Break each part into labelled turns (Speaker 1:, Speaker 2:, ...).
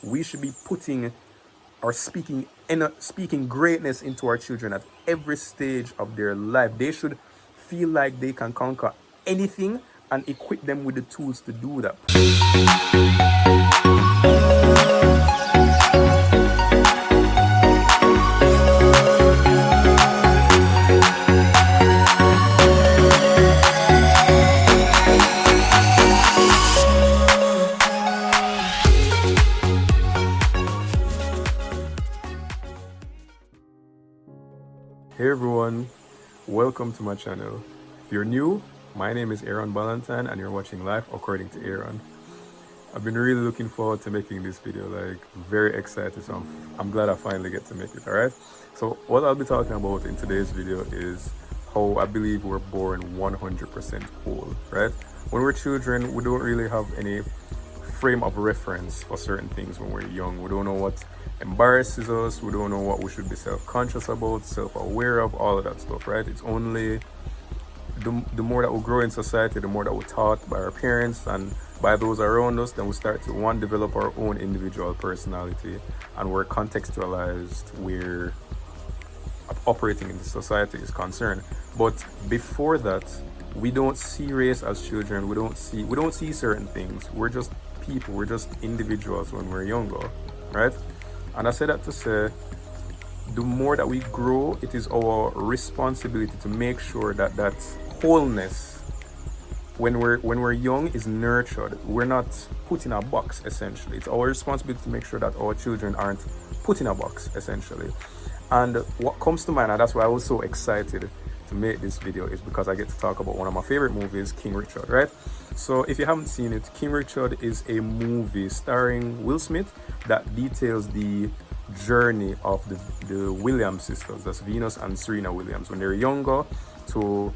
Speaker 1: We should be putting or speaking greatness into our children at every stage of their life. They should feel like they can conquer anything and equip them with the tools to do that. Hey everyone, welcome to my channel. If you're new, my name is Ballantyne and you're watching Life According to Aaron. I've been really looking forward to making this video, very excited, so I'm glad I finally get to make it, alright? So what I'll be talking about in today's video is how I believe we're born 100% whole, right? When we're children, we don't really have any frame of reference for certain things when we're young. We don't know what embarrasses us, we don't know what we should be self-conscious about, self-aware of, all of that stuff, right? It's only the more that we grow in society, the more that we're taught by our parents and by those around us, then we start to develop our own individual personality, and we're contextualized, we're operating in the society is concerned. But before that, we don't see race as children, we don't see certain things. We're just people, we're just individuals when we're younger, right? And I say that to say, the more that we grow, it is our responsibility to make sure that that wholeness, when we're young, is nurtured. We're not put in a box, essentially. It's our responsibility to make sure that our children aren't put in a box, essentially. And what comes to mind, and that's why I was so excited to make this video, is because I get to talk about one of my favorite movies, King Richard, right? So if you haven't seen it, King Richard is a movie starring Will Smith that details the journey of the Williams sisters, that's Venus and Serena Williams, when they're younger, to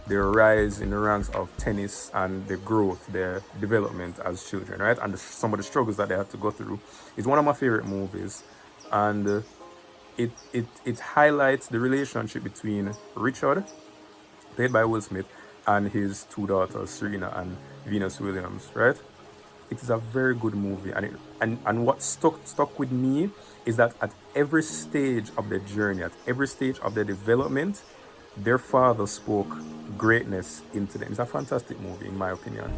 Speaker 1: their rise in the ranks of tennis and their growth, their development as children, right? And some of the struggles that they had to go through. It's one of my favorite movies, and it highlights the relationship between Richard, played by Will Smith, and his two daughters, Serena and Venus Williams, right? It is a very good movie, and what stuck with me is that at every stage of their journey, at every stage of their development, their father spoke greatness into them. It's a fantastic movie, in my opinion.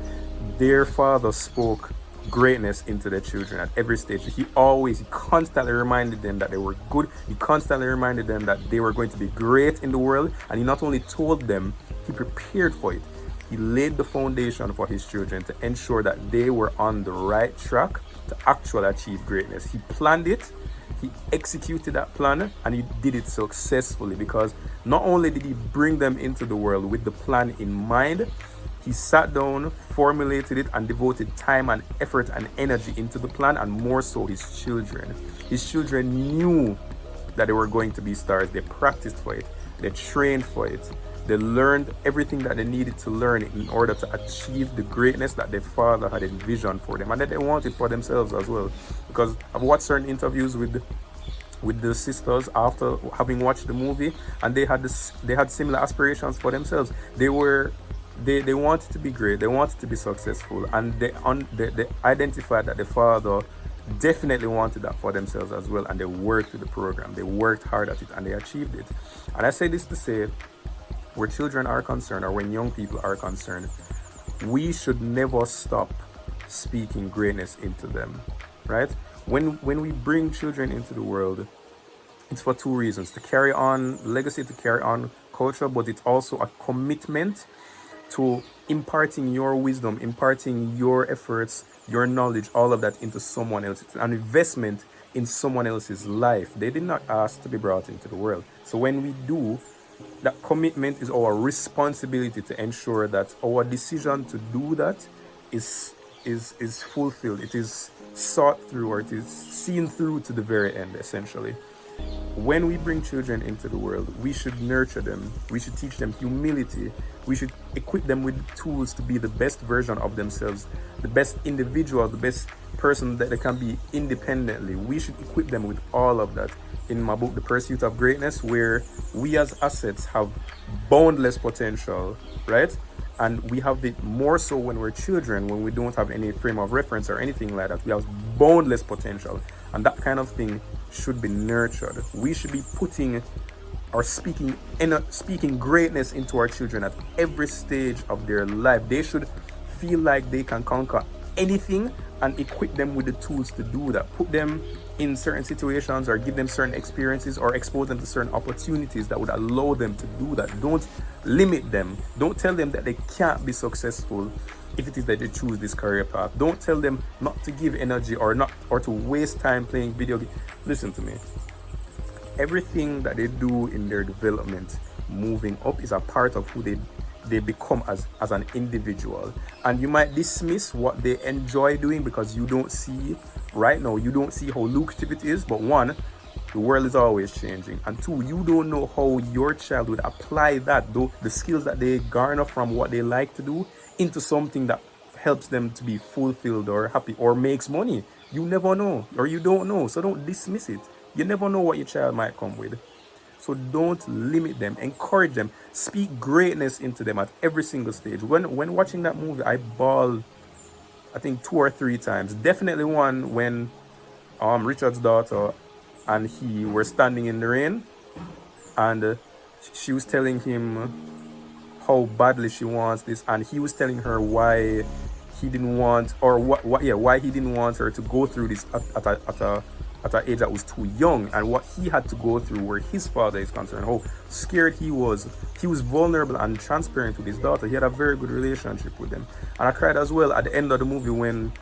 Speaker 1: Their father spoke greatness into their children at every stage. He constantly reminded them that they were good. He constantly reminded them that they were going to be great in the world, and he not only told them, he prepared for it. He laid the foundation for his children to ensure that they were on the right track to actually achieve greatness. He planned it, he executed that plan, and he did it successfully, because not only did he bring them into the world with the plan in mind, he sat down, formulated it, and devoted time and effort and energy into the plan, and more so his children. His children knew that they were going to be stars. They practiced for it, they trained for it, they learned everything that they needed to learn in order to achieve the greatness that their father had envisioned for them, and that they wanted for themselves as well. Because I've watched certain interviews with the sisters after having watched the movie, and they had similar aspirations for themselves. They wanted to be great, they wanted to be successful, and they identified that the father definitely wanted that for themselves as well, and they worked with the program, they worked hard at it, and they achieved it. And I say this to say, where children are concerned, or when young people are concerned, we should never stop speaking greatness into them, right? When we bring children into the world, it's for two reasons: to carry on legacy, to carry on culture, but it's also a commitment to imparting your wisdom, imparting your efforts, your knowledge, all of that into someone else. It's an investment in someone else's life. They did not ask to be brought into the world. So when we do, that commitment is our responsibility to ensure that our decision to do that is fulfilled. It is sought through, or it is seen through to the very end, essentially. When we bring children into the world, we should nurture them. We should teach them humility. We should equip them with tools to be the best version of themselves, the best individual, the best person that they can be independently. We should equip them with all of that. In my book, The Pursuit of Greatness, where we as assets have boundless potential, right? And we have it more so when we're children, when we don't have any frame of reference or anything like that. We have boundless potential, and that kind of thing should be nurtured. We should be putting or speaking greatness into our children at every stage of their life. They should feel like they can conquer anything, and equip them with the tools to do that. Put them in certain situations, or give them certain experiences, or expose them to certain opportunities that would allow them to do that. Don't limit them. Don't tell them that they can't be successful if it is that they choose this career path. Don't tell them not to give energy or to waste time playing video games. Listen to me. Everything that they do in their development moving up is a part of who they become as an individual. And you might dismiss what they enjoy doing because you don't see right now, you don't see how lucrative it is. But one, the world is always changing, and two, you don't know how your child would apply that, though, the skills that they garner from what they like to do, into something that helps them to be fulfilled or happy or makes money. You never know, or you don't know, so don't dismiss it. You never know what your child might come with. So don't limit them, encourage them, speak greatness into them at every single stage. When watching that movie, I bawled, I think 2 or 3 times. Definitely one when Richard's daughter and he were standing in the rain, and she was telling him how badly she wants this, and he was telling her why he didn't want, or why he didn't want her to go through this at an age that was too young, and what he had to go through where his father is concerned, how scared he was. He was vulnerable and transparent with his daughter. He had a very good relationship with them. And I cried as well at the end of the movie when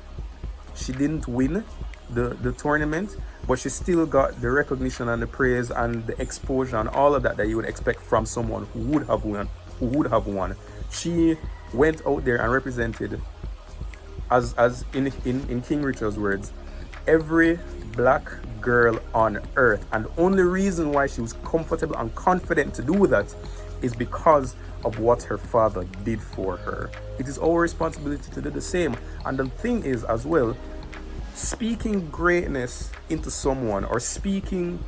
Speaker 1: she didn't win the tournament, but she still got the recognition and the praise and the exposure and all of that you would expect from someone who would have won. She went out there and represented, as in King Richard's words, every black girl on earth. And the only reason why she was comfortable and confident to do that is because of what her father did for her. It is our responsibility to do the same. And the thing is as well, speaking greatness into someone, or speaking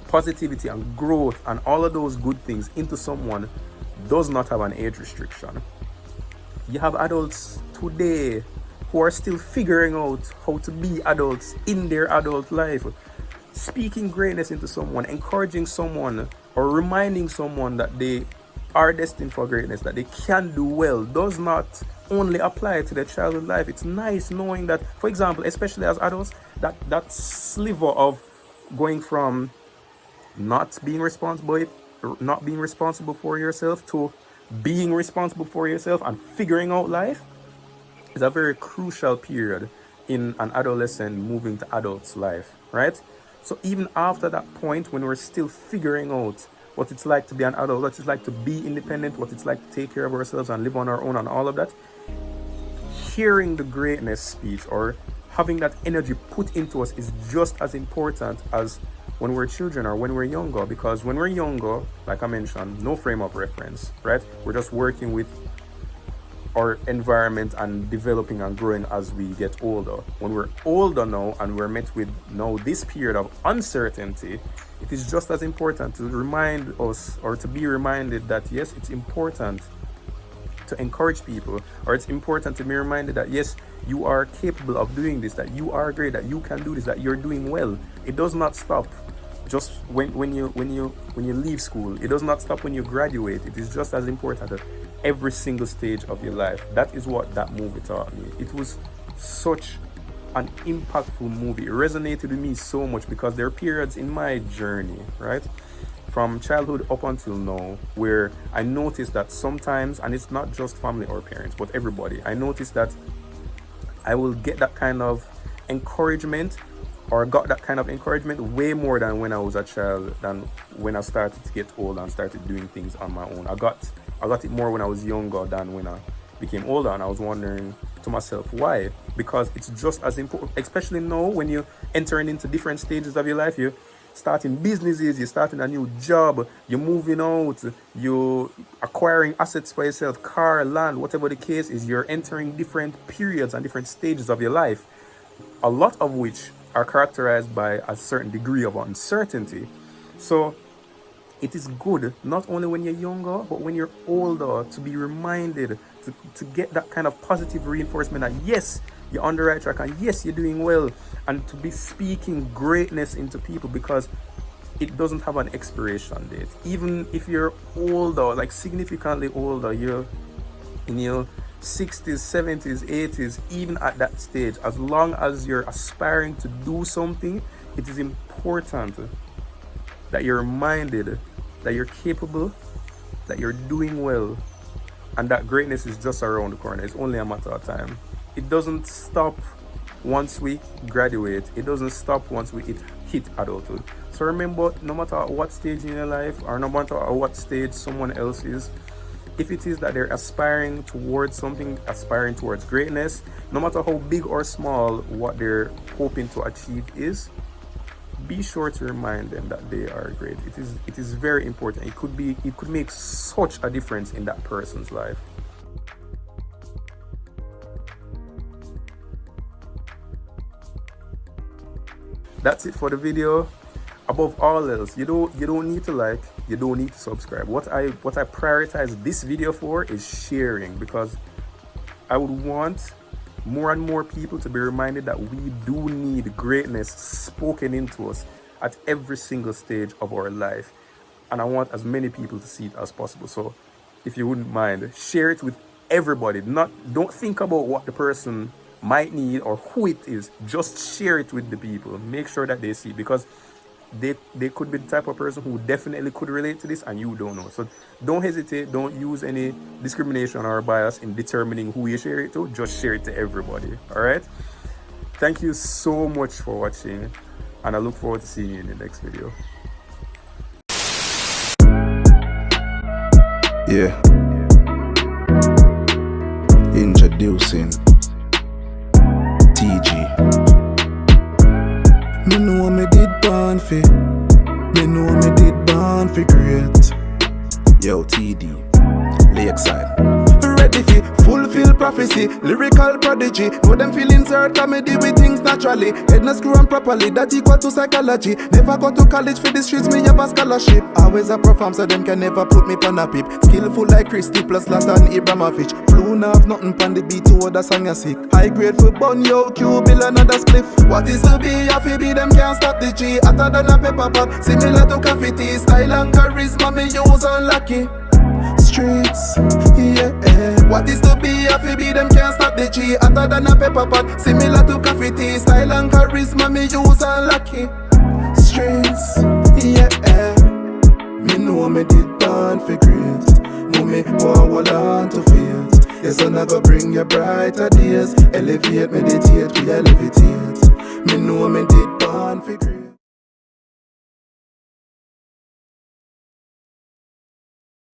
Speaker 1: positivity and growth and all of those good things into someone, does not have an age restriction. You have adults today who are still figuring out how to be adults in their adult life. Speaking greatness into someone, encouraging someone, or reminding someone that they are destined for greatness, that they can do well, does not only apply to their childhood life. It's nice knowing that, for example, especially as adults, that sliver of going from not being responsible for yourself to being responsible for yourself and figuring out life is a very crucial period in an adolescent moving to adult's life, right? So even after that point, when we're still figuring out what it's like to be an adult, what it's like to be independent, what it's like to take care of ourselves and live on our own and all of that, hearing the greatness speech or having that energy put into us is just as important as when we're children or when we're younger. Because when we're younger, like I mentioned, no frame of reference, right? We're just working with our environment and developing and growing as we get older. When we're older now and we're met with now this period of uncertainty, it is just as important to remind us, or to be reminded that yes, it's important to encourage people, or it's important to be reminded that yes, you are capable of doing this, that you are great, that you can do this, that you're doing well. It does not stop just when you leave school. It does not stop when you graduate. It is just as important at every single stage of your life. That is what that movie taught me. It was such an impactful movie. It resonated with me so much because there are periods in my journey, right, from childhood up until now, where I noticed that sometimes, and it's not just family or parents, but everybody, I noticed that I will get that kind of encouragement, or got that kind of encouragement way more than when I was a child, than when I started to get old and started doing things on my own. I got it more when I was younger than when I became older, and I was wondering to myself why. Because it's just as important, especially now when you're entering into different stages of your life. You're starting businesses, you're starting a new job, you're moving out, you're acquiring assets for yourself, car, land, whatever the case is. You're entering different periods and different stages of your life, a lot of which are characterized by a certain degree of uncertainty. So it is good, not only when you're younger, but when you're older, to be reminded to get that kind of positive reinforcement that yes, you're on the right track and yes, you're doing well, and to be speaking greatness into people, because it doesn't have an expiration date. Even if you're older, like significantly older, you're in your 60s, 70s, 80s, even at that stage, as long as you're aspiring to do something, it is important that you're reminded that you're capable, that you're doing well, and that greatness is just around the corner. It's only a matter of time. It doesn't stop once we graduate. It doesn't stop once we hit adulthood. So remember, no matter what stage in your life, or no matter what stage someone else is, if it is that they're aspiring towards something, aspiring towards greatness, no matter how big or small what they're hoping to achieve is, be sure to remind them that they are great. It is very important. It could make such a difference in that person's life. That's it for the video. Above all else, you don't need to like, you don't need to subscribe. What I prioritize this video for is sharing, because I would want more and more people to be reminded that we do need greatness spoken into us at every single stage of our life, and I want as many people to see it as possible. So if you wouldn't mind, share it with everybody. Don't think about what the person might need or who it is. Just share it with the people. Make sure that they see it, because they could be the type of person who definitely could relate to this and you don't know. So don't hesitate. Don't use any discrimination or bias in determining who you share it to. Just share it to everybody. All right? Thank you so much for watching, and I look forward to seeing you in the next video.
Speaker 2: Yeah. Introducing TG. Me know me did born fi. Me know me did born fi great. Yo, TD, Lakeside. Ready fi fulfill prophecy, lyrical prodigy. Know them feelings hurt, comedy with things naturally. Head not screw on properly, that equal to psychology. Never go to college for the streets, me have a scholarship. Always a perform so them can never put me on a pip. Skillful like Christy plus Latan Ibramovich. Flew have nothing pan the beat to other song you sick. High grade for bun, yo, Q, bill another spliff. What is to be, if it be them can't stop the G. Hotter than a pepper pot, similar to coffee tea. Style and charisma me use unlucky. Streets, yeah. What is to be, if it be them can't stop the G. Hotter than a pepper pot, similar to coffee tea. Style and charisma me use unlucky. Streets, yeah. Me know me did born for great. Know me won't hold on to faith. Yes, I'm not gonna bring you brighter days. Elevate, meditate, we elevate.